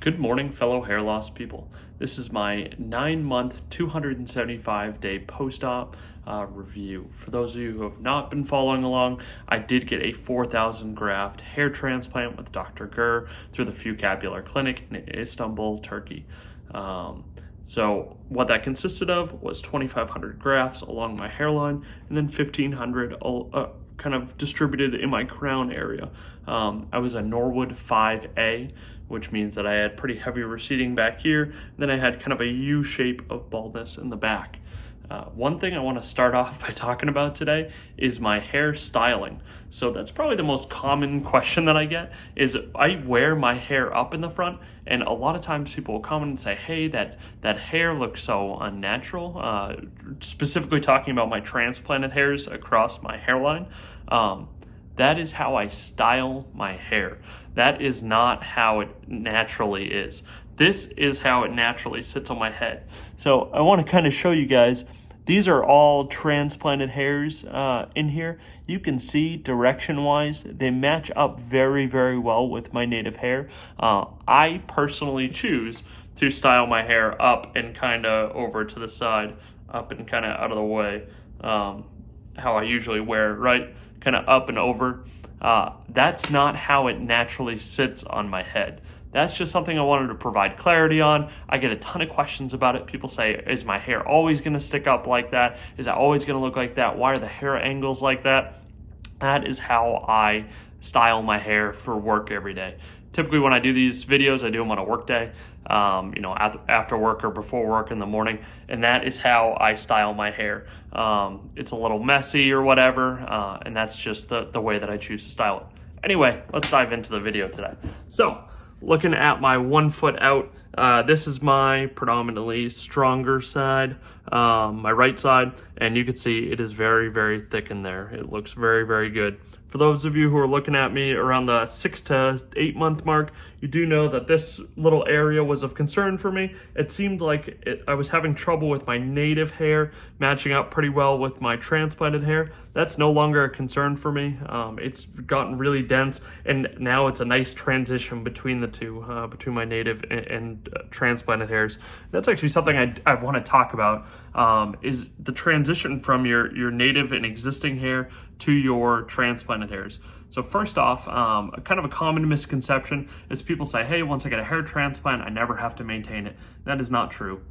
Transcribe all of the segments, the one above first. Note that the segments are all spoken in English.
Good morning, fellow hair loss people. This is my 9-month, 275-day post-op review. For those of you who have not been following along, I did get a 4,000 graft hair transplant with Dr. Gur through the Fucabular Clinic in Istanbul, Turkey. So what that consisted of was 2,500 grafts along my hairline and then 1,500 kind of distributed in my crown area. I was a Norwood 5A, which means that I had pretty heavy receding back here. And then I had kind of a U shape of baldness in the back. One thing I want to start off by talking about today is my hair styling. So that's probably the most common question that I get is I wear my hair up in the front, and a lot of times people will comment and say, hey, that hair looks so unnatural, specifically talking about my transplanted hairs across my hairline. That is how I style my hair. That is not how it naturally is. This is how it naturally sits on my head. So I want to kind of show you guys, these are all transplanted hairs in here. You can see direction-wise, they match up very, very well with my native hair. I personally choose to style my hair up and kind of over to the side, up and kind of out of the way, how I usually wear it, right? Kind of up and over. That's not how it naturally sits on my head. That's just something I wanted to provide clarity on. I get a ton of questions about it. People say, is my hair always going to stick up like that? Is it always going to look like that? Why are the hair angles like that? That is how I style my hair for work every day. Typically when I do these videos, I do them on a work day, after work or before work in the morning, and that is how I style my hair. It's a little messy or whatever, and that's just the way that I choose to style it. Anyway, let's dive into the video today. So, looking at my 1 foot out, this is my predominantly stronger side, my right side, and you can see it is very, very thick in there. It looks very, very good. For those of you who are looking at me around the 6 to 8 month mark, you do know that this little area was of concern for me. It seemed like I was having trouble with my native hair matching up pretty well with my transplanted hair. That's no longer a concern for me. It's gotten really dense, and now it's a nice transition between the two, between my native and transplanted hairs. That's actually something I want to talk about, is the transition from your native and existing hair to your transplanted hairs. So first off, kind of a common misconception is people say, hey, once I get a hair transplant, I never have to maintain it. That is not true.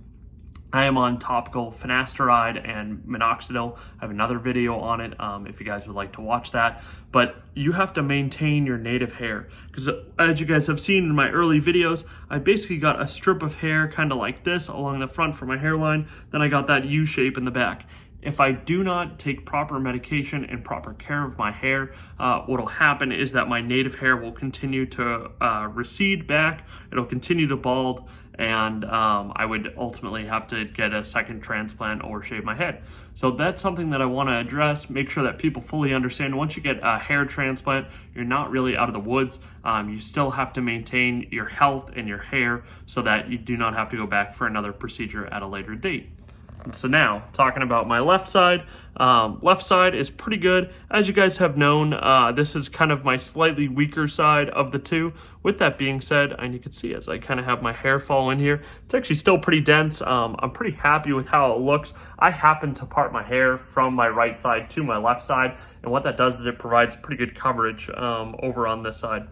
I am on topical finasteride and minoxidil. I have another video on it if you guys would like to watch that. But you have to maintain your native hair, because as you guys have seen in my early videos, I basically got a strip of hair kind of like this along the front for my hairline. Then I got that U shape in the back. If I do not take proper medication and proper care of my hair, what will happen is that my native hair will continue to recede back. It'll continue to bald, and I would ultimately have to get a second transplant or shave my head. So that's something that I want to address, make sure that people fully understand. Once you get a hair transplant, you're not really out of the woods. You still have to maintain your health and your hair so that you do not have to go back for another procedure at a later date. So now, talking about my left side is pretty good. As you guys have known, this is kind of my slightly weaker side of the two. With that being said, and you can see as I kind of have my hair fall in here, it's actually still pretty dense. I'm pretty happy with how it looks. I happen to part my hair from my right side to my left side, and what that does is it provides pretty good coverage over on this side.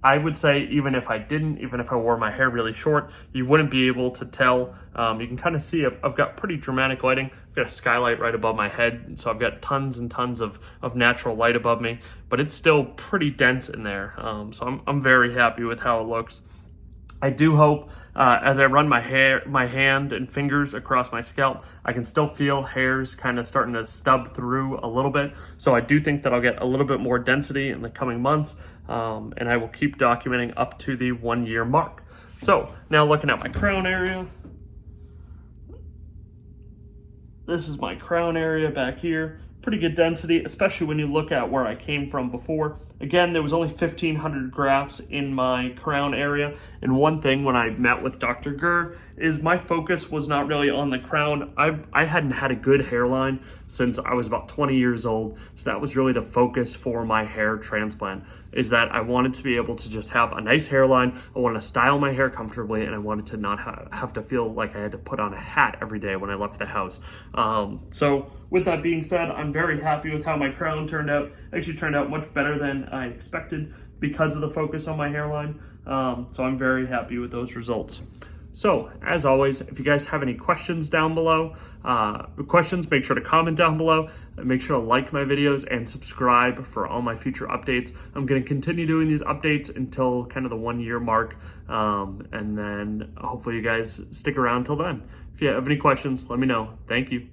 I would say even if I wore my hair really short, you wouldn't be able to tell. You can kind of see I've got pretty dramatic lighting. I've got a skylight right above my head, so I've got tons and tons of natural light above me, but it's still pretty dense in there. So I'm very happy with how it looks. I do hope as I run my hand and fingers across my scalp, I can still feel hairs kind of starting to stub through a little bit. So I do think that I'll get a little bit more density in the coming months, and I will keep documenting up to the 1 year mark. So now looking at my crown area. This is my crown area back here. Pretty good density, especially when you look at where I came from before. Again, there was only 1,500 grafts in my crown area. And one thing when I met with Dr. Gur is my focus was not really on the crown. I hadn't had a good hairline since I was about 20 years old. So that was really the focus for my hair transplant. is that I wanted to be able to just have a nice hairline. I wanted to style my hair comfortably, and I wanted to not have to feel like I had to put on a hat every day when I left the house. So with that being said, I'm very happy with how my crown turned out. Actually turned out much better than I expected because of the focus on my hairline. So I'm very happy with those results. So, as always, if you guys have any questions down below, make sure to comment down below. Make sure to like my videos and subscribe for all my future updates. I'm going to continue doing these updates until kind of the 1 year mark. And then hopefully you guys stick around till then. If you have any questions, let me know. Thank you.